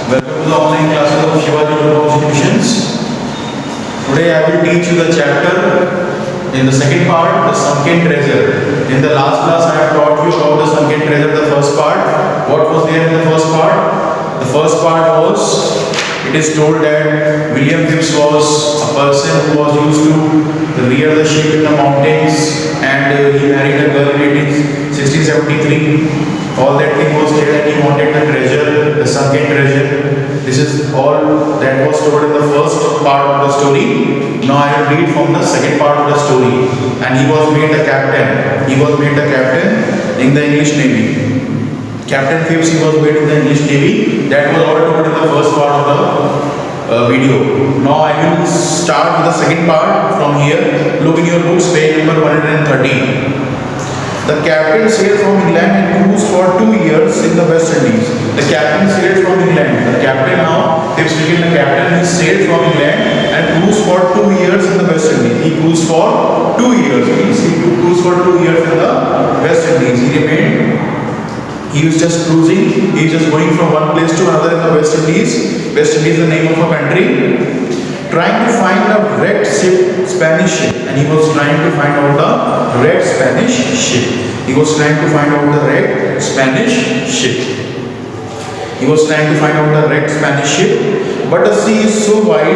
Welcome to the online classes of Shivaji Institutions. Today I will teach you the chapter in the second part, the sunken treasure. In the last class I have taught you about the sunken treasure, the first part. What was there in the first part? The first part was, it is told that William Gibbs was a person who was used to rear the sheep in the mountains, and he married a girl in 1673. All that thing was there, and he wanted the treasure, the sunken treasure. This is all that was told in the first part of the story. Now I will read from the second part of the story. And he was made a captain. He was made a captain in the English Navy. Captain Phipps, he was made in the English Navy. That was all told in the first part of the video. Now I will start with the second part from here. Look in your books, page number 130. The captain sailed from England and cruised for 2 years in the West Indies. The captain sailed from England. The captain now, Phipps became the captain. He sailed from England and cruised for 2 years in the West Indies. He cruised for 2 years. He cruised for 2 years in the West Indies. He was just cruising. He was just going from one place to another in the West Indies. West Indies is the name of a country. Trying to find a wrecked Spanish ship, and he was trying to find out the wrecked Spanish ship. He was trying to find out the wrecked Spanish ship. He was trying to find out the wrecked Spanish ship, but the sea is so wide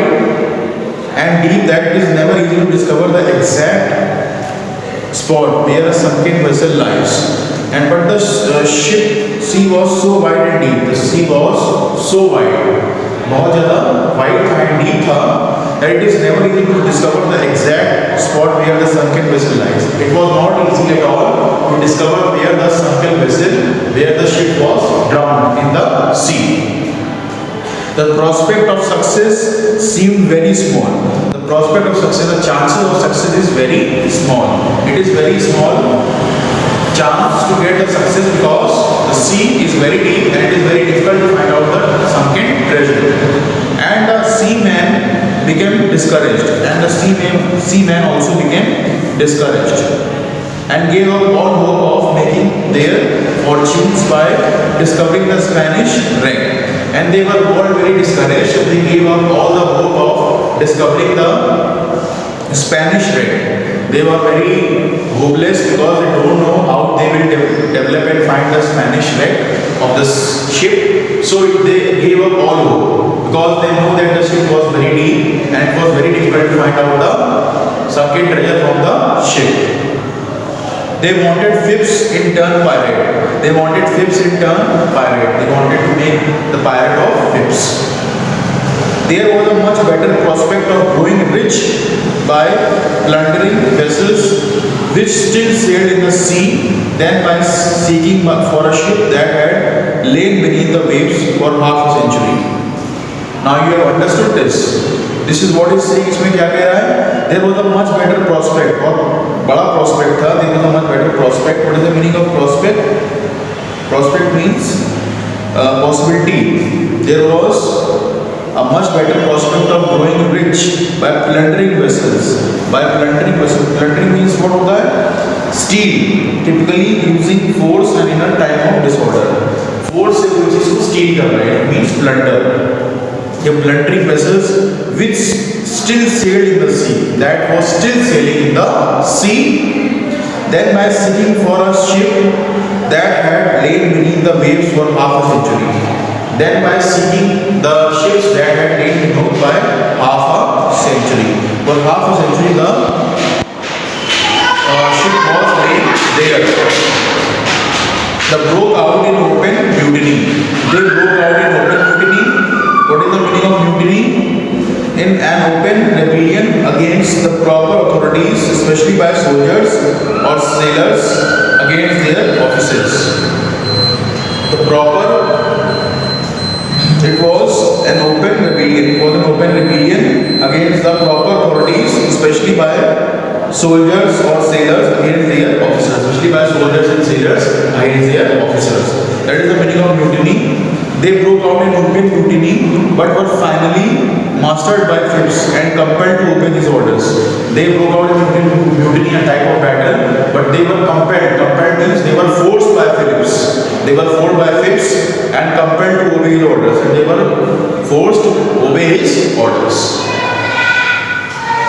and deep that it is never easy to discover the exact spot where a sunken vessel lies. And but the sea was so wide and deep. The sea was so wide. बहुत ज़्यादा wide था and deep था that it is never easy to discover the exact spot where the sunken vessel lies. It was not easy at all to discover where the sunken vessel, where the ship was drowned in the sea. The prospect of success seemed very small. The prospect of success, the chances of success is very small. It is very small chance to get the success because the sea is very deep and it is very difficult to find out the sunken treasure. And the seaman became discouraged, and the seaman also became discouraged and gave up all hope of making their fortunes by discovering the Spanish wreck. And they were all very discouraged. They gave up all the hope of discovering the Spanish wreck. They were very hopeless because they don't know how they will develop and find the Spanish wreck of this ship. So they gave up all hope because they know that the ship was very deep and it was very difficult to find out the sunken treasure from the ship. They wanted Phipps in turn pirate. They wanted Phipps in turn pirate. They wanted to make the pirate of Phipps. There was a much better prospect of growing rich by plundering vessels which still sailed in the sea than by seeking for a ship that had lain beneath the waves for half a century. Now you have understood this. This is what is saying. इसमें क्या कह रहा है? There was a much better prospect, और बड़ा prospect था. There was a much better prospect. What is the meaning of prospect? Prospect means possibility. There was a much better prospect of growing rich by plundering vessels. By plundering vessels. Plundering means what होता है? Steal. Typically using force and in a time of disorder. Force से कोई चीज़ को steal कर रहा है. It means plunder. The plundering vessels which still sailed in the sea. That was still sailing in the sea. Then by seeking for a ship that had lain beneath the waves for half a century. Then by seeking the ships that had lain beneath by half a century. For half a century the ship was laying there. They broke out in open mutiny. They broke out in open mutiny. What is the meaning of mutiny? In an open rebellion against the proper authorities, especially by soldiers or sailors against their officers. It was an open rebellion. It was an open rebellion against the proper authorities, especially by soldiers or sailors against their officers. Especially by soldiers and sailors against their officers. That is the meaning of mutiny. They broke out in open mutiny, but were finally mastered by Phipps and compelled to obey his orders. They broke out in mutiny, a type of battle, but they were compelled. Compelled means they were forced by Phipps. They were forced by Phipps and compelled to obey his orders, and they were forced to obey his orders.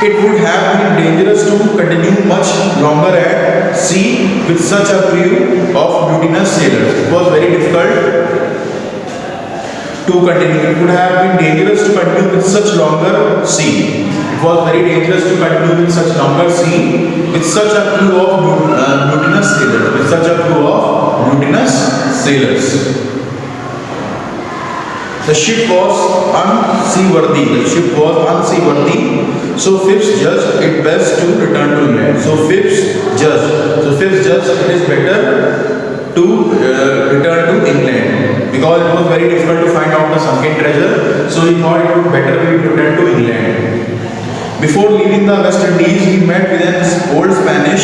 It would have been dangerous to continue much longer at sea with such a crew of mutinous sailors. It was very difficult to continue. It would have been dangerous to continue with such longer sea. It was very dangerous to continue with such longer sea with such a crew of mutinous sailors. With such a crew of mutinous sailors. The ship was unseaworthy. The ship was unseaworthy. So Phipps judged it best to return to England. So Phipps judged it is better to return to England because it was very difficult to find out the sunken treasure. So he thought it would better be to return to England. Before leaving the West Indies, he met with an old Spaniard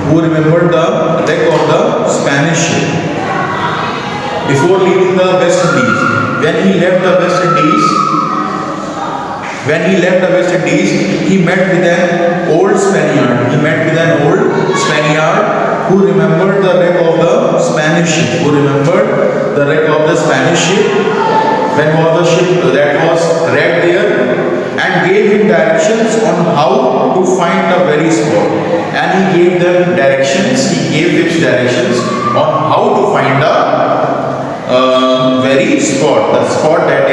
who remembered the wreck of the Spanish ship. Before leaving the West Indies, when he left the West Indies, he met with an old Spaniard. Who remembered the wreck of the Spanish ship. When was the ship that was wrecked there, and gave him directions on how to find the very spot. And he gave them directions. He gave Phipps directions on how to find the very spot, the spot that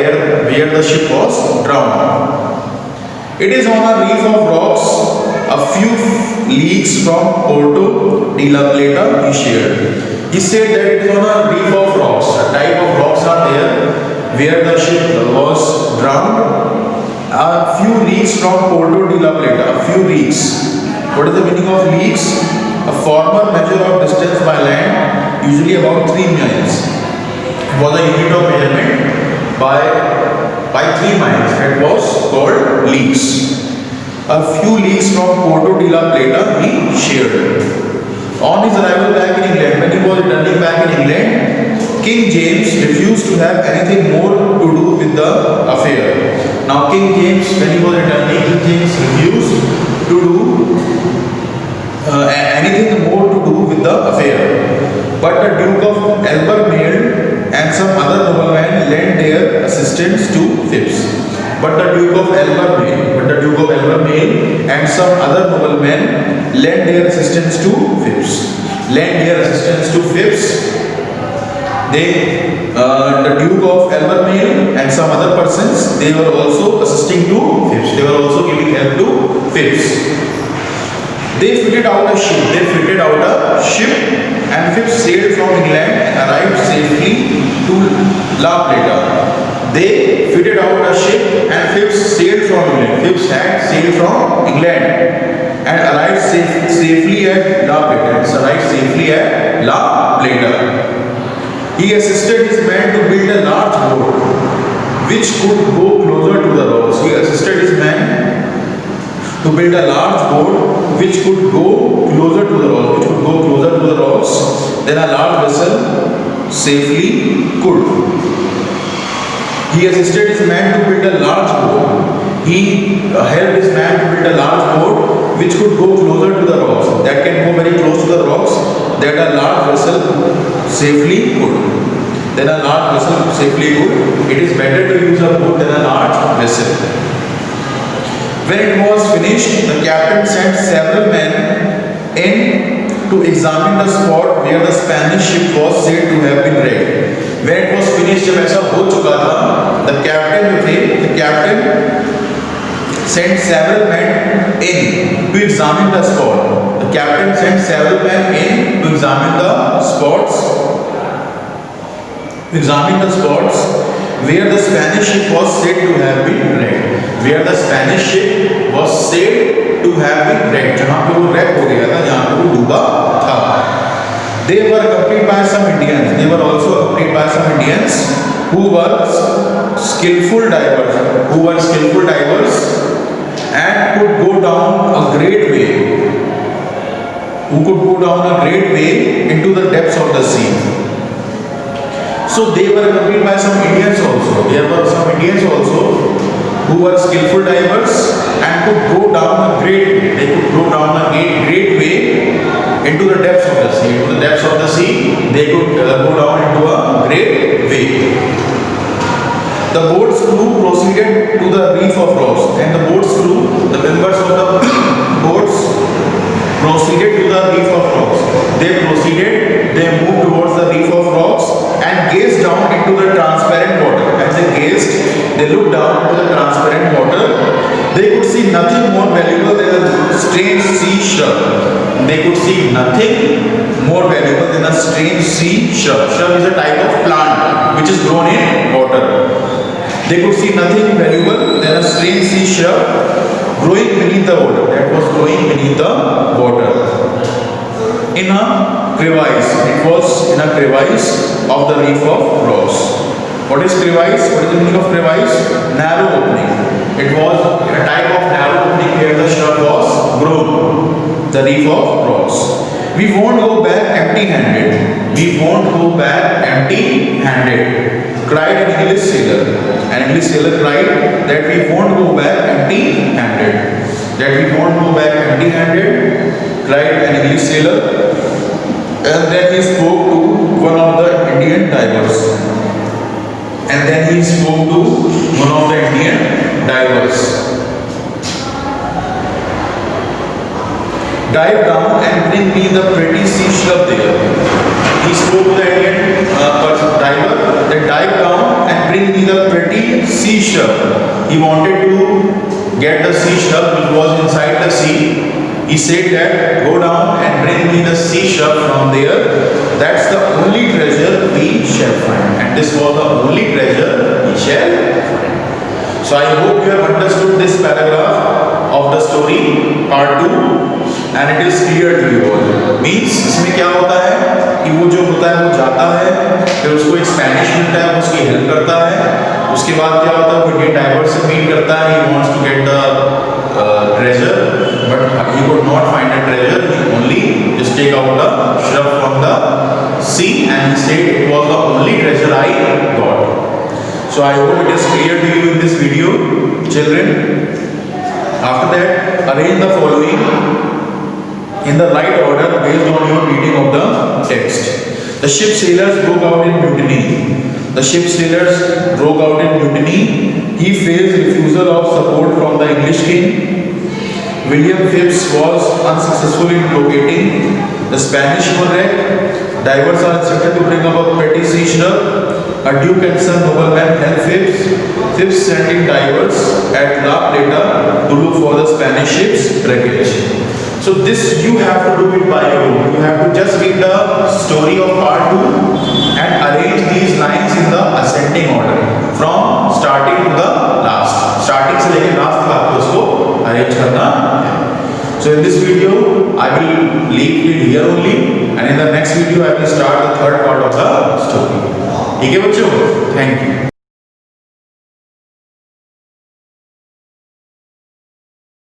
where the ship was drowned. It is on a reef of rocks a few leagues from Porto de la Plata, he shared. He said that it is on a reef of rocks. A type of rocks are there where the ship was drowned. A few leagues from Porto de la Plata. A few leagues. What is the meaning of leagues? A former measure of distance by land, usually about 3 miles. Was a unit of measurement by 3 miles. That was called leagues. A few leagues from Porto de la Plata he shared. On his arrival back in England, when he was returning back in England, King James refused to have anything more to do with the affair. Now King James, when he was returning, King James refused to do anything more to do with the affair. But the Duke of Albemarle and some other noblemen lent their assistance to Phipps. But the Duke of Albemarle and some other noblemen lent their assistance to Phipps. The Duke of Albemarle and some other persons, they were also assisting to Phipps. They were also giving help to Phipps. They fitted out a ship, and Phipps sailed from England and arrived safely to La Plata. They fitted out a ship and Phipps sailed from England. Phipps had sailed from England and arrived safely at La Plata. He assisted his men to build a large boat which could go closer to the rocks. Which could go closer to the rocks than a large vessel safely could. He assisted his man to build a large boat. He helped his man to build a large boat which could go closer to the rocks. That can go very close to the rocks that a large vessel safely could. It is better to use a boat than a large vessel. When it was finished, the captain sent several men in to examine the spot where the Spanish ship was said to have been wrecked. When it was finished, जब ऐसा हो चुका था, the captain sent several men in to examine the spot. The captain sent several men in to examine the spots where the Spanish ship was said to have been wrecked. जहाँ पे वो wreck हो गया था, जहाँ पे वो डूबा था. They were accompanied by some Indians. They were also accompanied by some Indians who were skillful divers and could go down a great way into the depths of the sea. So they were accompanied by some Indians also. There were some Indians also who were skillful divers and could go down a great way into the depths of the sea. Into the depths of the sea, they could go down into a great way. The boat's crew proceeded to the reef of rocks, and the boat's crew, the members of the boats, proceeded to the reef of rocks. They moved towards the reef of rocks and gazed down into the transparent water. As they gazed, they looked down into the transparent water. They could see nothing more valuable than a strange sea shrub. They could see nothing more valuable than a strange sea shrub. Shrub is a type of plant which is grown in water. They could see nothing valuable than a strange sea shrub growing beneath the water. That was growing beneath the water. In a crevice. It was in a crevice of the reef of rocks. What is crevice? What is the meaning of crevice? Narrow opening. It was a type of narrow opening where the shrub was grown. The reef of rocks. We won't go back empty-handed. We won't go back empty-handed, cried an English sailor. An English sailor cried that we won't go back empty-handed. That we won't go back empty-handed, cried an English sailor. And then he spoke to one of the Indian divers. Dive down and bring me the pretty sea shrub there. He spoke to the Indian diver that dive down and bring me the pretty sea shrub. He wanted to get the sea shrub which was inside the sea. He said that go down and bring me the sea shrub from there. That's the only treasure we shall find. And this was the only treasure we shall find. So I hope you have understood this paragraph of the story, part 2. And it is clear to you all. Means इसमें क्या होता है कि वो जो होता है वो जाता है, फिर उसको एक स्पेनिश मिलता है, उसकी हेल्प करता है. उसके बाद क्या होता है वो इंडियन डाइवर से मीट करता है. He wants to get the treasure, but he could not find the treasure. He only just take out the shrub from the sea and he said it was the only treasure I got. So I hope it is clear to you in this video, children. After that, arrange the following in the right order based on your reading of the text. The ship sailors broke out in mutiny. The ship sailors broke out in mutiny. He faced refusal of support from the English king. William Phips was unsuccessful in blockading. The Spanish were wrecked. Divers are instructed to bring up a pretty sea shrub. A duke and some noblemen helped Phips. Phips sent in divers at La Plata to look for the Spanish ship's wreckage. So this you have to do it by your own. You have to just read the story of part 2 and arrange these lines in the ascending order from starting to the last. Starting से लेकर last तक आपको इसको arrange करना है. So in this video I will leave it here only, and in the next video I will start the third part of the story. ठीक है बच्चों? Thank you.